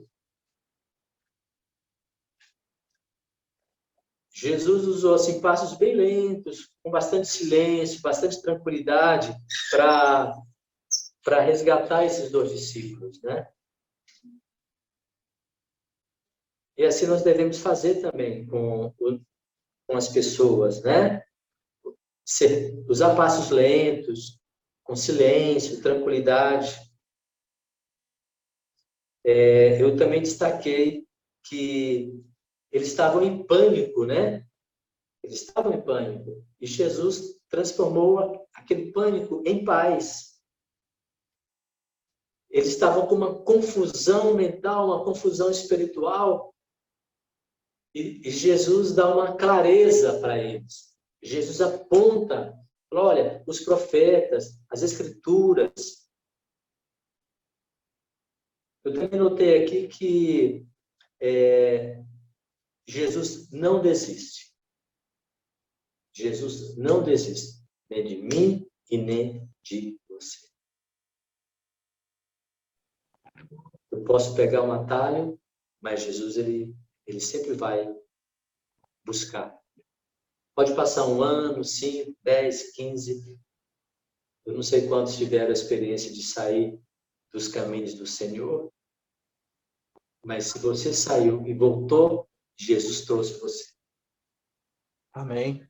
Jesus usou assim, passos bem lentos, com bastante silêncio, bastante tranquilidade, para resgatar esses dois discípulos, né? E assim nós devemos fazer também com as pessoas, né? Usar passos lentos, com silêncio, tranquilidade. Eu também destaquei que eles estavam em pânico, né? Eles estavam em pânico. E Jesus transformou aquele pânico em paz. Eles estavam com uma confusão mental, uma confusão espiritual. E Jesus dá uma clareza para eles. Jesus aponta, olha, os profetas, as escrituras. Eu também notei aqui que Jesus não desiste. Jesus não desiste, nem de mim e nem de você. Eu posso pegar um atalho, mas Jesus ele sempre vai buscar. Pode passar 1 ano, 5, 10, 15. Eu não sei quantos tiveram a experiência de sair dos caminhos do Senhor, mas se você saiu e voltou, Jesus trouxe você. Amém.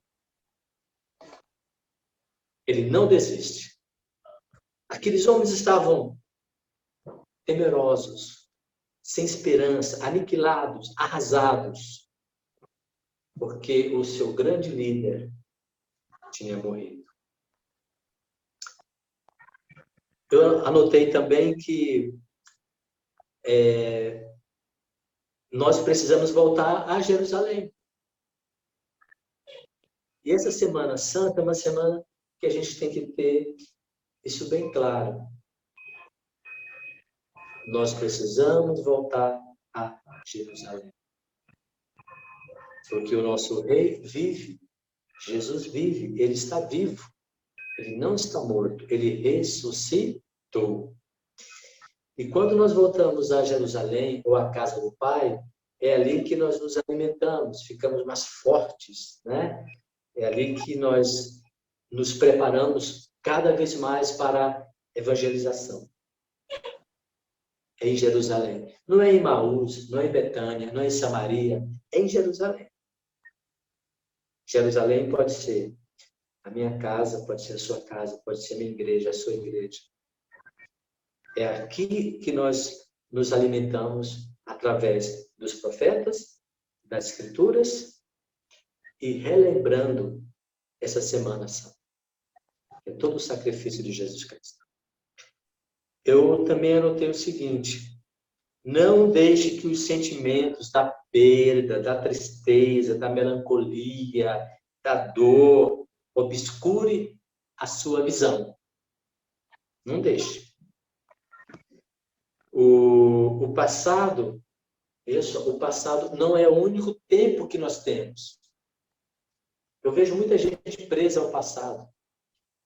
Ele não desiste. Aqueles homens estavam temerosos, sem esperança, aniquilados, arrasados, porque o seu grande líder tinha morrido. Eu anotei também que nós precisamos voltar a Jerusalém. E essa Semana Santa é uma semana que a gente tem que ter isso bem claro. Nós precisamos voltar a Jerusalém. Porque o nosso rei vive, Jesus vive, ele está vivo, ele não está morto, ele ressuscitou. E quando nós voltamos a Jerusalém ou à casa do Pai, é ali que nós nos alimentamos, ficamos mais fortes, né? É ali que nós nos preparamos cada vez mais para a evangelização. É em Jerusalém. Não é em Emaús, não é em Betânia, não é em Samaria, é em Jerusalém. Jerusalém pode ser a minha casa, pode ser a sua casa, pode ser a minha igreja, a sua igreja. É aqui que nós nos alimentamos através dos profetas, das escrituras e relembrando essa Semana Santa. É todo o sacrifício de Jesus Cristo. Eu também anotei o seguinte: não deixe que os sentimentos da perda, da tristeza, da melancolia, da dor, obscure a sua visão. Não deixe. O passado, o passado não é o único tempo que nós temos. Eu vejo muita gente presa ao passado.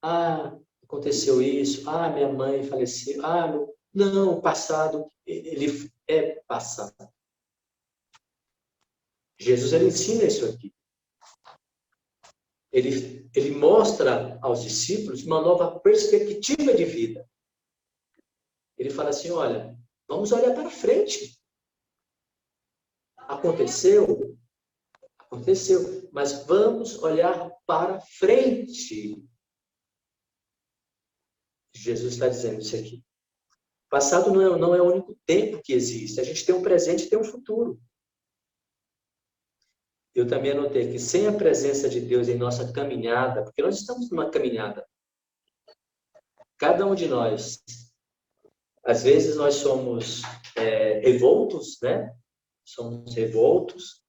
Ah, aconteceu isso. Ah, minha mãe faleceu. Ah, não, o passado, ele é passado. Jesus, ele ensina isso aqui. Ele mostra aos discípulos uma nova perspectiva de vida. Ele fala assim, olha, vamos olhar para frente. Aconteceu, mas vamos olhar para frente. Jesus está dizendo isso aqui. O passado não é o único tempo que existe. A gente tem um presente e tem um futuro. Eu também anotei que sem a presença de Deus em nossa caminhada, porque nós estamos numa caminhada, cada um de nós, às vezes nós somos revoltos, né? Somos revoltos,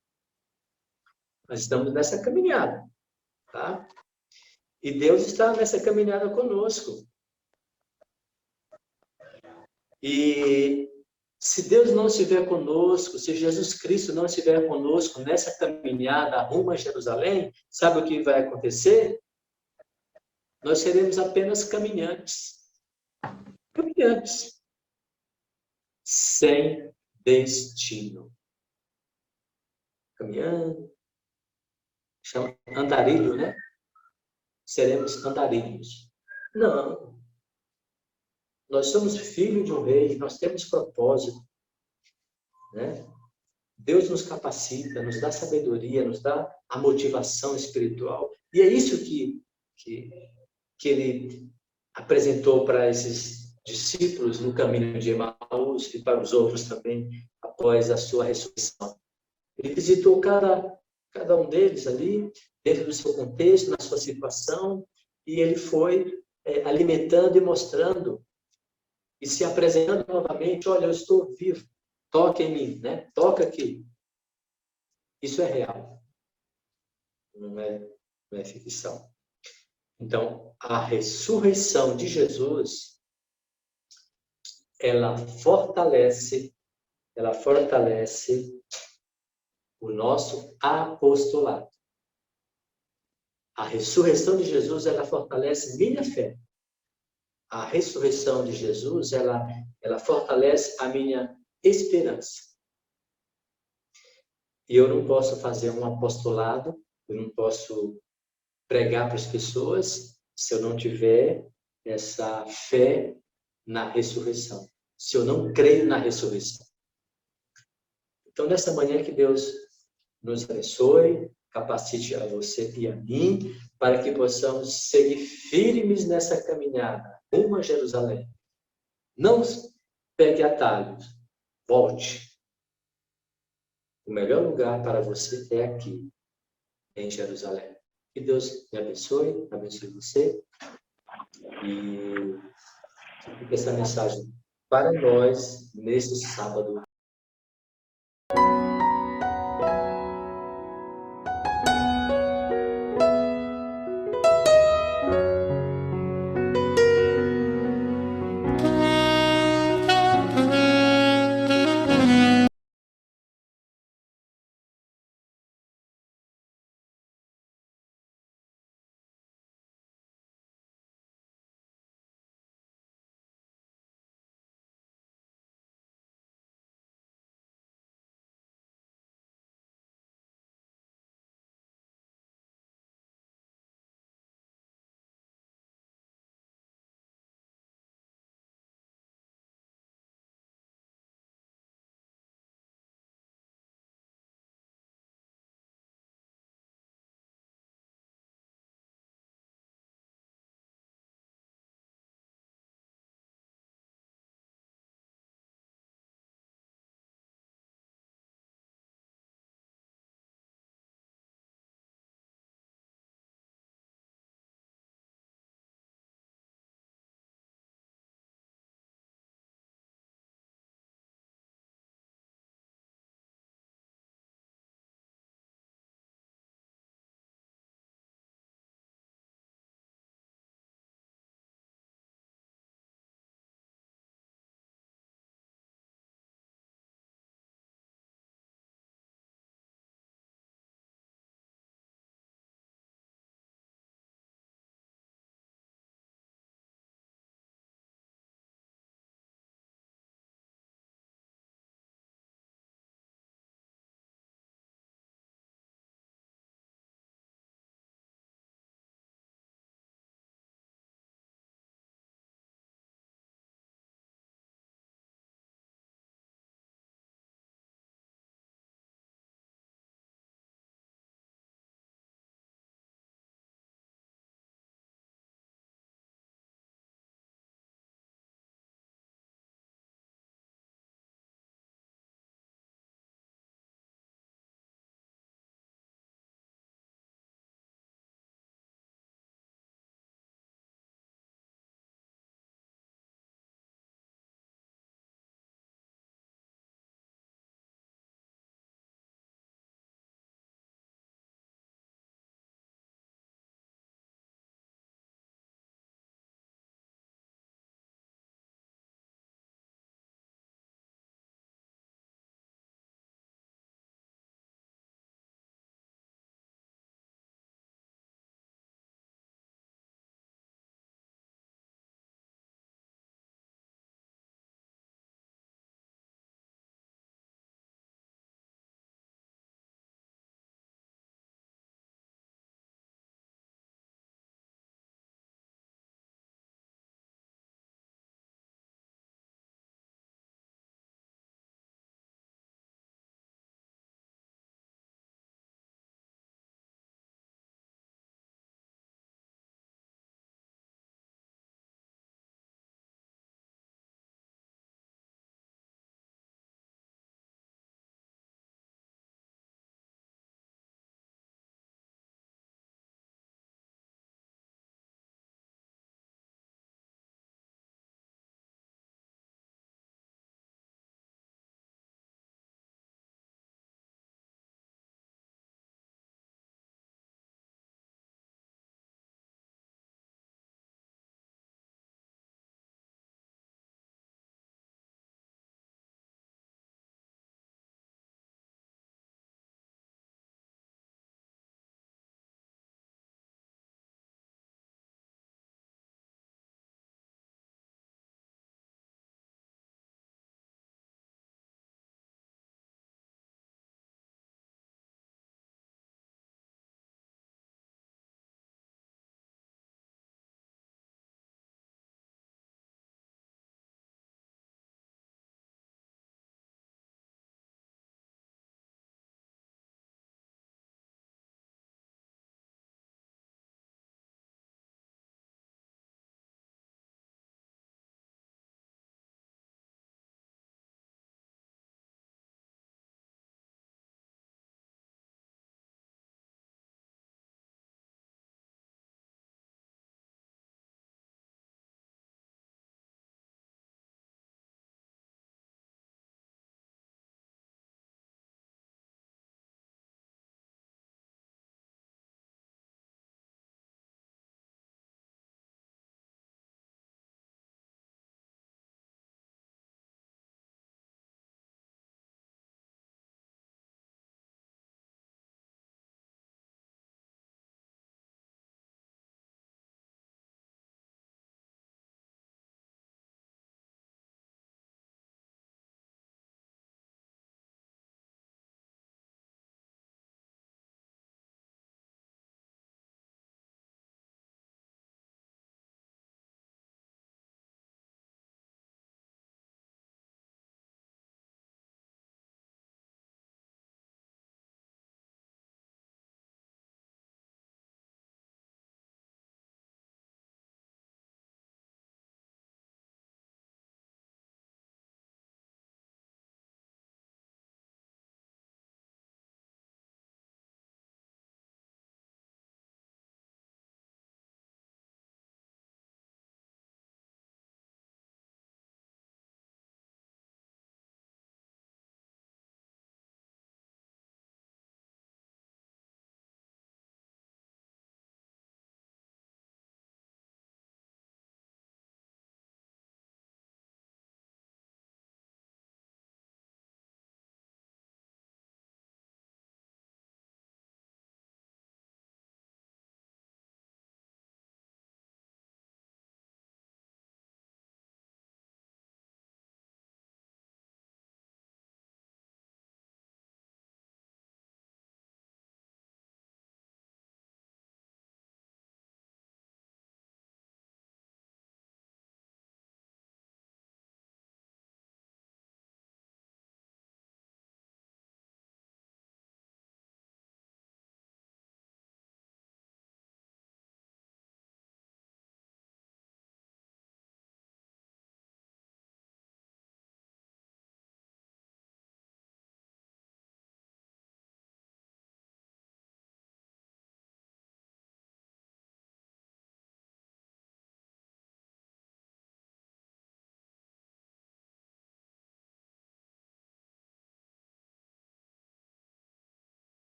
nós estamos nessa caminhada, tá? E Deus está nessa caminhada conosco. E se Deus não estiver conosco, se Jesus Cristo não estiver conosco nessa caminhada rumo a Jerusalém, sabe o que vai acontecer? Nós seremos apenas caminhantes. Caminhantes. Sem destino. Caminhando. Chama andarilho, né? Seremos andarilhos. Não. Nós somos filhos de um rei, nós temos propósito, né? Deus nos capacita, nos dá sabedoria, nos dá a motivação espiritual. E é isso que ele apresentou para esses discípulos no caminho de Emaús e para os outros também, após a sua ressurreição. Ele visitou cada um deles ali, dentro do seu contexto, na sua situação, e ele foi alimentando e mostrando e se apresentando novamente, olha, eu estou vivo, toca em mim, né? Toca aqui. Isso é real, não é ficção. Então, a ressurreição de Jesus, ela fortalece o nosso apostolado. A ressurreição de Jesus, ela fortalece minha fé. A ressurreição de Jesus, ela fortalece a minha esperança. E eu não posso fazer um apostolado, eu não posso pregar para as pessoas se eu não tiver essa fé na ressurreição. Se eu não creio na ressurreição. Então, nessa manhã que Deus nos abençoe, capacite a você e a mim, para que possamos seguir firmes nessa caminhada rumo a Jerusalém. Não pegue atalhos, volte. O melhor lugar para você é aqui, em Jerusalém. Que Deus me abençoe você. E fica essa mensagem para nós neste sábado